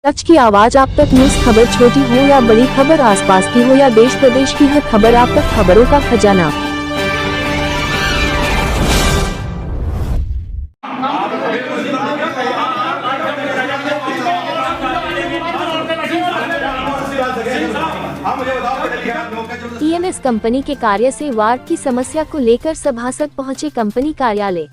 सच की आवाज आप तक। न्यूज खबर छोटी हो या बड़ी, खबर आसपास की हो या देश प्रदेश की, हर खबर आप तक। खबरों का खजाना। ईएमएस कंपनी के कार्य से वार्ड की समस्या को लेकर सभासद पहुंचे कंपनी कार्यालय।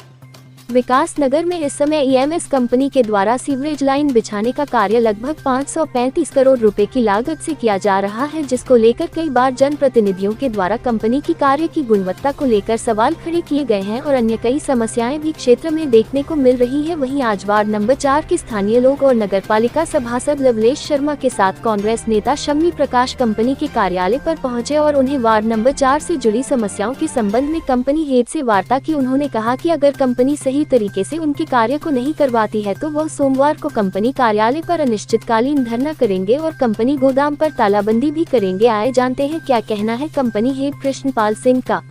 विकास नगर में इस समय ईएमएस कंपनी के द्वारा सीवरेज लाइन बिछाने का कार्य लगभग 535 करोड़ रुपए की लागत से किया जा रहा है, जिसको लेकर कई बार जनप्रतिनिधियों के द्वारा कंपनी की कार्य की गुणवत्ता को लेकर सवाल खड़े किए गए हैं और अन्य कई समस्याएं भी क्षेत्र में देखने को मिल रही है। वहीं आज वार्ड नंबर 4 के स्थानीय लोग और नगरपालिका सभासद लवलेश शर्मा के साथ कांग्रेस नेता शम्मी प्रकाश कंपनी के कार्यालय पर पहुंचे और उन्हें वार्ड नंबर 4 से जुड़ी समस्याओं के संबंध में कंपनी हेड से वार्ता की। उन्होंने कहा कि अगर कंपनी सही तरीके से उनके कार्य को नहीं करवाती है तो वह सोमवार को कंपनी कार्यालय पर अनिश्चितकालीन धरना करेंगे और कंपनी गोदाम पर तालाबंदी भी करेंगे। आए जानते हैं क्या कहना है कंपनी हेड कृष्णपाल सिंह का।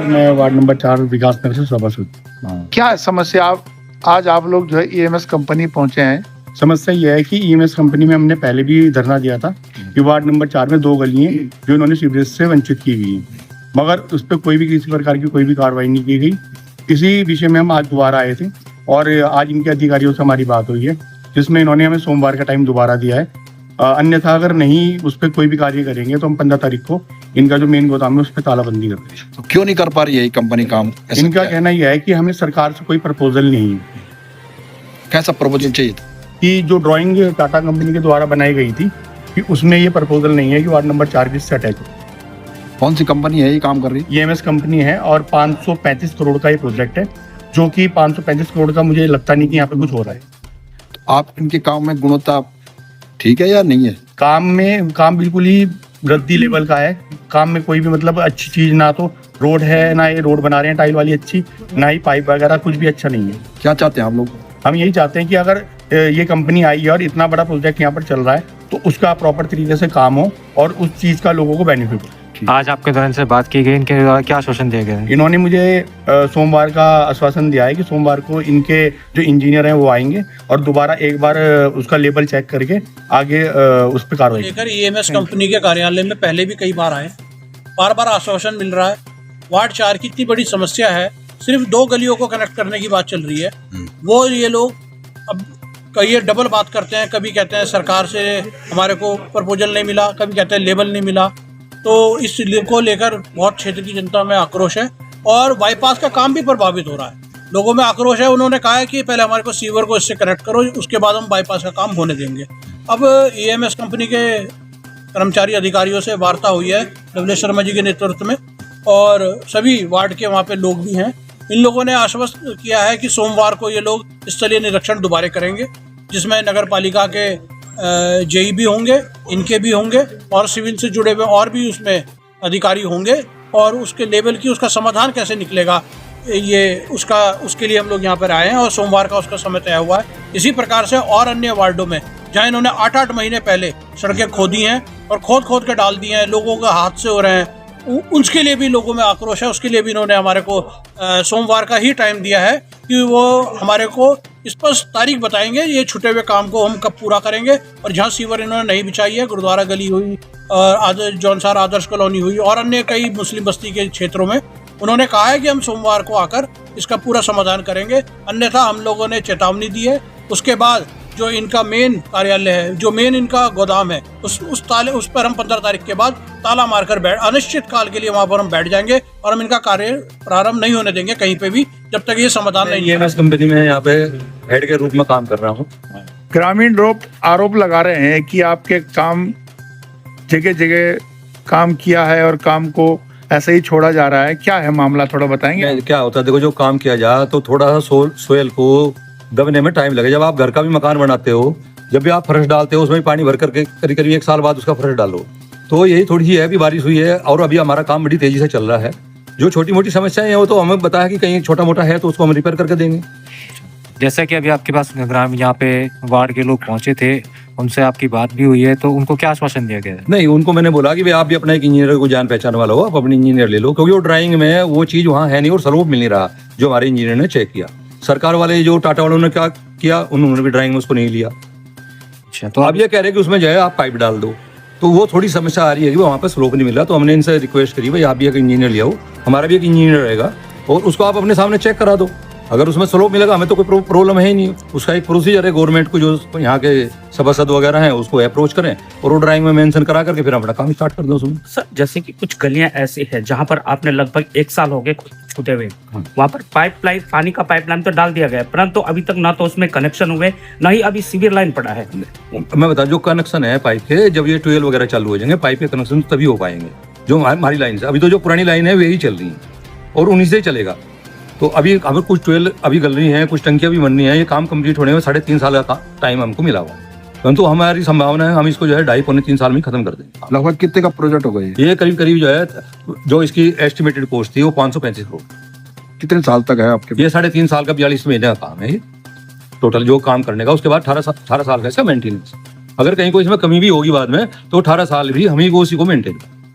मैं वार्ड नंबर 4 विकास नगर से सभासद। क्या समस्या आज आप लोग जो है ईएमएस कंपनी पहुंचे हैं? समस्या यह है कि ईएमएस कंपनी में हमने पहले भी धरना दिया था कि वार्ड नंबर 4 में 2 गलियां जो इन्होंने सीवरेज से वंचित की गई, मगर उस पर कोई भी किसी प्रकार की कोई भी कार्रवाई नहीं की गई। इसी विषय में हम आज दोबारा आए थे और आज इनके अधिकारियों से हमारी बात हुई है, जिसमें इन्होंने हमें सोमवार का टाइम दोबारा दिया है। अन्यथा अगर नहीं उस पर कोई भी कार्य करेंगे तो हम 15 तारीख को इनका जो मेन गोदाम है उस पर तालाबंदी कर देंगे। तो क्यों नहीं कर पा रही है ये कंपनी काम? इनका कहना यह है कि हमें सरकार से कोई प्रपोजल नहीं है। कैसा प्रपोजल चाहिए था? कि जो ड्राइंग टाटा कंपनी के द्वारा बनाई गई थी कि उसमें ये प्रपोजल नहीं है कि वार्ड नंबर 4 भी इससे अटैच हो। कौन सी कंपनी है ये काम कर रही है? ईएमएस कंपनी है और 535 करोड़ का ये प्रोजेक्ट है, जो कि 535 करोड़ का मुझे लगता नहीं कि यहाँ पे कुछ हो रहा है। तो आप इनके काम में गुणवत्ता ठीक है या नहीं है? काम बिल्कुल ही रद्दी लेवल का है। काम में कोई भी मतलब अच्छी चीज ना तो रोड है, ना ये रोड बना रहे हैं टाइल वाली अच्छी, ना ही पाइप वगैरह कुछ भी अच्छा नहीं है। क्या चाहते हैं आप लोग? हम यही चाहते हैं कि अगर ये कंपनी आई है और इतना बड़ा प्रोजेक्ट यहाँ पर चल रहा है तो उसका प्रॉपर तरीके से काम हो और उस चीज का लोगों को बेनिफिट हो। आज आपके दौरान से बात की गई, इनके द्वारा क्या आश्वासन दिया गया? इन्होंने मुझे सोमवार का आश्वासन दिया है कि सोमवार को इनके जो इंजीनियर हैं वो आएंगे और दोबारा एक बार उसका लेबल चेक करके आगे उस पर कार्रवाई लेकर ईएमएस कंपनी के कार्यालय में पहले भी कई बार आए, बार बार आश्वासन मिल रहा है। वार्ड 4 की इतनी बड़ी समस्या है, सिर्फ 2 गलियों को कनेक्ट करने की बात चल रही है। वो ये लोग अब कई डबल बात करते हैं, कभी कहते हैं सरकार से हमारे को प्रपोजल नहीं मिला, कभी कहते हैं लेबल नहीं मिला। तो इस को लेकर बहुत क्षेत्र की जनता में आक्रोश है और बाईपास का काम भी प्रभावित हो रहा है। लोगों में आक्रोश है। उन्होंने कहा है कि पहले हमारे को सीवर को इससे कनेक्ट करो, उसके बाद हम बाईपास का काम होने देंगे। अब ईएमएस कंपनी के कर्मचारी अधिकारियों से वार्ता हुई है लवलेश शर्मा जी के नेतृत्व में और सभी वार्ड के वहाँ पे लोग भी हैं। इन लोगों ने आश्वस्त किया है कि सोमवार को ये लोग स्थलीय निरीक्षण दोबारा करेंगे, जिसमें नगर पालिका के जेई भी होंगे, इनके भी होंगे और सिविल से जुड़े हुए और भी उसमें अधिकारी होंगे और उसके लेवल की उसका समाधान कैसे निकलेगा ये उसके लिए हम लोग यहाँ पर आए हैं और सोमवार का उसका समय तय हुआ है। इसी प्रकार से और अन्य वार्डों में जहाँ इन्होंने 8-8 महीने पहले सड़कें खोदी हैं और खोद के डाल दी हैं, लोगों का हादसे हो रहे हैं, उसके लिए भी लोगों में आक्रोश है। उसके लिए भी इन्होंने हमारे को सोमवार का ही टाइम दिया है कि वो हमारे को स्पष्ट तारीख बताएंगे ये छुटे हुए काम को हम कब पूरा करेंगे। और जहाँ सीवर इन्होंने नहीं बिछाई है, गुरुद्वारा गली हुई और जौनसार आदर्श कॉलोनी हुई और अन्य कई मुस्लिम बस्ती के क्षेत्रों में, उन्होंने कहा है कि हम सोमवार को आकर इसका पूरा समाधान करेंगे। अन्यथा हम लोगों ने चेतावनी दी है। उसके बाद जो इनका मेन कार्यालय है, जो मेन इनका गोदाम है, उस पर हम 15 तारीख के बाद ताला मारकर अनिश्चित काल के लिए वहाँ पर हम बैठ जाएंगे और हम इनका कार्य प्रारंभ नहीं होने देंगे कहीं पे भी जब तक ये समाधान नहीं। ईएमएस कंपनी में यहाँ पे हेड के रूप में काम कर रहा हूँ। ग्रामीण लोग आरोप लगा रहे हैं कि आपके काम जगह जगह काम किया है और काम को ऐसे ही छोड़ा जा रहा है। क्या है मामला, थोड़ा बताएंगे? क्या होता है, देखो जो काम किया जाए तो थोड़ा सा सोयल को दबने में टाइम लगे। जब आप घर का भी मकान बनाते हो, जब भी आप फर्श डालते हो, उसमें पानी भर करके करीब 1 साल बाद उसका फर्श डालो। तो यही थोड़ी सी है, अभी बारिश हुई है और अभी हमारा काम बड़ी तेजी से चल रहा है। जो छोटी मोटी समस्याएं हैं वो तो हमें बताया कि कहीं छोटा मोटा है तो उसको हम रिपेयर करके देंगे। जैसा कि अभी आपके पास ग्राम यहाँ पे वार्ड के लोग पहुंचे थे उनसे आपकी बात भी हुई है, तो उनको क्या आश्वासन दिया गया है? नहीं, उनको मैंने बोला कि भाई आप भी अपना एक इंजीनियर को जान पहचान वाला हो, आप अपने इंजीनियर ले लो, क्योंकि वो ड्राइंग में वो चीज वहाँ है नहीं और सलोप मिल नहीं रहा जो हमारे इंजीनियर ने चेक किया। सरकार वाले जो टाटा वालों ने क्या किया, उन्होंने भी ड्राइंग में उसको नहीं लिया। अच्छा, तो तो अब ये कह रहे हैं कि उसमें जो है आप पाइप डाल दो, तो वो थोड़ी समस्या आ रही है कि वहाँ पे स्लोप नहीं मिल रहा। तो हमने इनसे रिक्वेस्ट करी भाई आप भी एक इंजीनियर ले आओ, हमारा भी एक इंजीनियर रहेगा और उसको आप अपने सामने चेक करा दो। अगर उसमें स्लोप मिलेगा हमें तो कोई प्रॉब्लम है ही नहीं। उसका एक प्रोसीजर है, गवर्नमेंट को जो यहाँ के सभासद वगैरह हैं उसको अप्रोच करें और वो ड्राइंग में मेंशन करा करके फिर अपना काम स्टार्ट कर दो उसमें। सर जैसे कि कुछ गलियां ऐसी है जहां पर आपने लगभग 1 साल हो गए छूटे हुए, वहां पर पाइपलाइन, पानी का पाइपलाइन तो डाल दिया गया, परंतु अभी तक ना तो उसमें कनेक्शन हुए, ना ही अभी सीवर लाइन पड़ा है। मैं बता, जो कनेक्शन है पाइप के, जब ये ट्यूबवेल वगैरह चालू हो जाएंगे पाइप के कनेक्शन तभी हो पाएंगे जो हमारी लाइन से। अभी तो जो पुरानी लाइन है वही चल रही है और उन्हीं से ही चलेगा। तो अभी हमें कुछ ट्यूबवेल अभी गल रही हैं, कुछ टंकियां भी बननी है। ये काम कंप्लीट होने में 3.5 साल का टाइम हमको मिला हुआ, परंतु हमारी संभावना है हम इसको जो है 2.5-3 साल में खत्म कर देंगे। लगभग कितने का प्रोजेक्ट होगा ये? ये करीब जो है, जो इसकी एस्टिमेटेड कॉस्ट थी वो 535 करोड़। कितने साल तक है आपके? ये 3.5 साल का 42 महीने का काम है ये टोटल जो काम करने का। उसके बाद 18 साल का इसका मेंटेनेंस। अगर कहीं कोई इसमें कमी भी होगी बाद में तो 18 साल भी हम ही को उसी को मेंटेन